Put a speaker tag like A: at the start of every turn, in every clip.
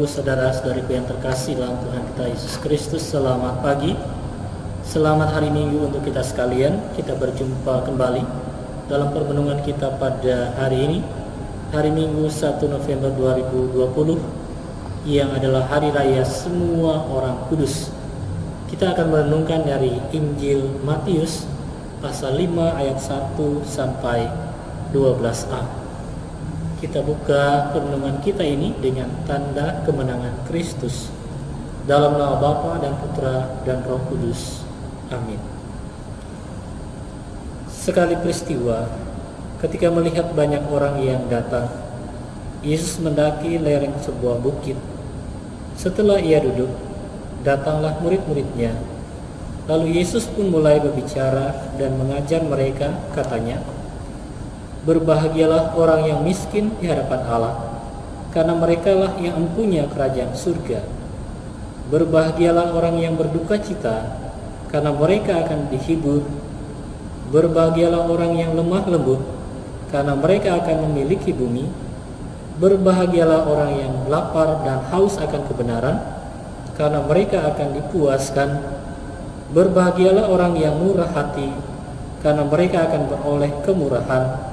A: Ibu, saudara-saudariku yang terkasih dalam Tuhan kita Yesus Kristus, selamat pagi. Selamat hari Minggu untuk kita sekalian. Kita berjumpa kembali dalam permenungan kita pada hari ini, hari Minggu 1 November 2020, yang adalah hari raya semua orang kudus. Kita akan merenungkan dari Injil Matius pasal 5 ayat 1 sampai 12a. Kita buka perenungan kita ini dengan tanda kemenangan Kristus. Dalam nama Bapa dan Putra dan Roh Kudus. Amin. Sekali peristiwa, ketika melihat banyak orang yang datang, Yesus mendaki lereng sebuah bukit. Setelah ia duduk, datanglah murid-muridnya. Lalu Yesus pun mulai berbicara dan mengajar mereka, katanya, "Berbahagialah orang yang miskin di hadapan Allah, karena merekalah yang empunya kerajaan surga. Berbahagialah orang yang berduka cita, karena mereka akan dihibur. Berbahagialah orang yang lemah lembut, karena mereka akan memiliki bumi. Berbahagialah orang yang lapar dan haus akan kebenaran, karena mereka akan dipuaskan. Berbahagialah orang yang murah hati, karena mereka akan beroleh kemurahan.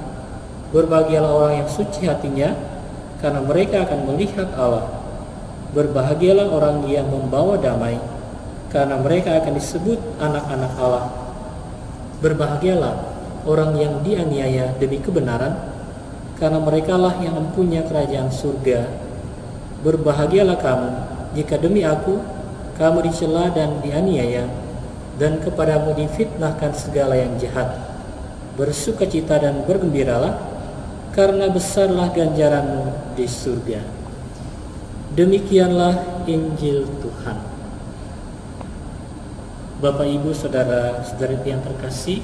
A: Berbahagialah orang yang suci hatinya, karena mereka akan melihat Allah. Berbahagialah orang yang membawa damai, karena mereka akan disebut anak-anak Allah. Berbahagialah orang yang dianiaya demi kebenaran, karena merekalah yang mempunyai kerajaan surga. Berbahagialah kamu jika demi aku kamu dicela dan dianiaya, dan kepadamu difitnahkan segala yang jahat. Bersukacita dan bergembiralah, karena besarlah ganjaranmu di surga." Demikianlah Injil Tuhan. Bapak, Ibu, saudara-saudari yang terkasih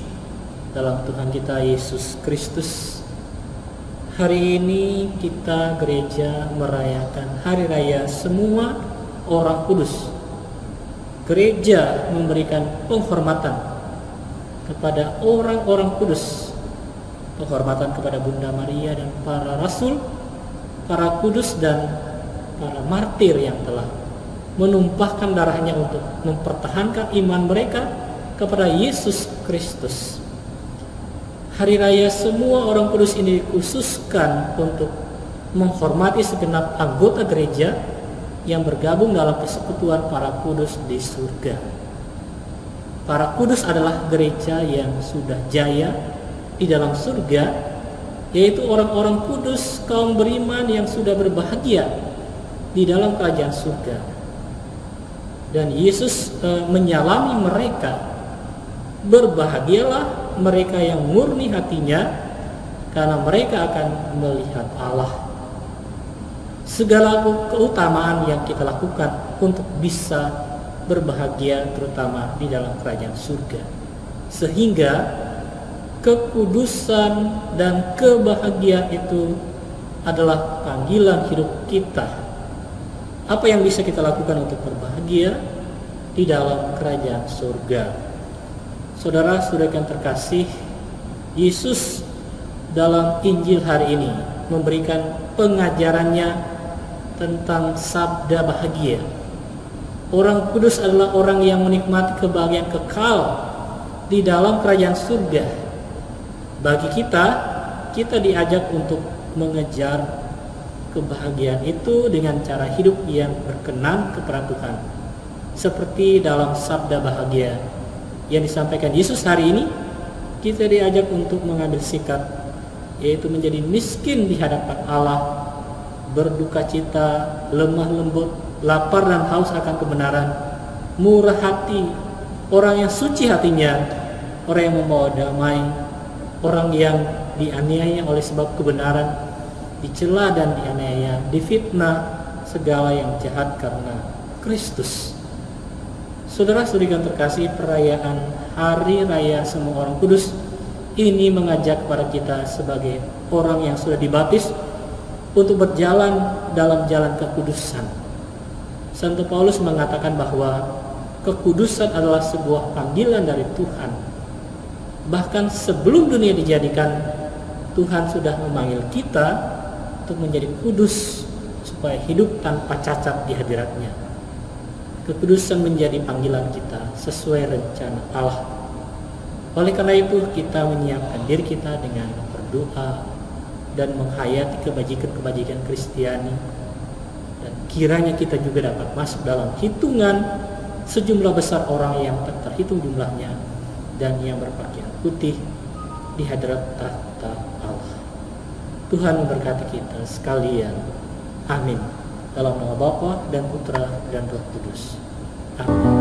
A: dalam Tuhan kita Yesus Kristus, hari ini kita gereja merayakan hari raya semua orang kudus. Gereja memberikan penghormatan kepada orang-orang kudus, penghormatan kepada Bunda Maria dan para rasul, para kudus dan para martir yang telah menumpahkan darahnya untuk mempertahankan iman mereka kepada Yesus Kristus. Hari raya semua orang kudus ini dikhususkan untuk menghormati segenap anggota gereja yang bergabung dalam persekutuan para kudus di surga. Para kudus adalah gereja yang sudah jaya di dalam surga, yaitu orang-orang kudus, kaum beriman yang sudah berbahagia di dalam kerajaan surga. Dan Yesus menyalami mereka, "Berbahagialah mereka yang murni hatinya, karena mereka akan melihat Allah." Segala keutamaan yang kita lakukan untuk bisa berbahagia, terutama di dalam kerajaan surga, sehingga kekudusan dan kebahagiaan itu adalah panggilan hidup kita. Apa yang bisa kita lakukan untuk berbahagia di dalam kerajaan surga? Saudara-saudara yang terkasih, Yesus dalam Injil hari ini memberikan pengajarannya tentang sabda bahagia. Orang kudus adalah orang yang menikmati kebahagiaan kekal di dalam kerajaan surga. Bagi kita diajak untuk mengejar kebahagiaan itu dengan cara hidup yang berkenan kepada Tuhan. Seperti dalam sabda bahagia yang disampaikan Yesus hari ini, kita diajak untuk mengambil sikap, yaitu menjadi miskin di hadapan Allah, berduka cita, lemah lembut, lapar dan haus akan kebenaran, murah hati, orang yang suci hatinya, orang yang membawa damai, orang yang dianiaya oleh sebab kebenaran, dicela dan dianiaya, difitnah, segala yang jahat karena Kristus. Saudara-saudari yang terkasih, perayaan hari raya semua orang kudus ini mengajak kepada kita sebagai orang yang sudah dibaptis untuk berjalan dalam jalan kekudusan. Santo Paulus mengatakan bahwa kekudusan adalah sebuah panggilan dari Tuhan. Bahkan sebelum dunia dijadikan, Tuhan sudah memanggil kita untuk menjadi kudus supaya hidup tanpa cacat di hadirat-Nya. Kekudusan menjadi panggilan kita sesuai rencana Allah. Oleh karena itu kita menyiapkan diri kita dengan berdoa dan menghayati kebajikan-kebajikan Kristiani, dan kiranya kita juga dapat masuk dalam hitungan sejumlah besar orang yang tak terhitung jumlahnya dan yang berpakaian putih di hadirat tahta Allah. Tuhan memberkati kita sekalian. Amin. Dalam nama Bapa dan Putra dan Roh Kudus. Amin.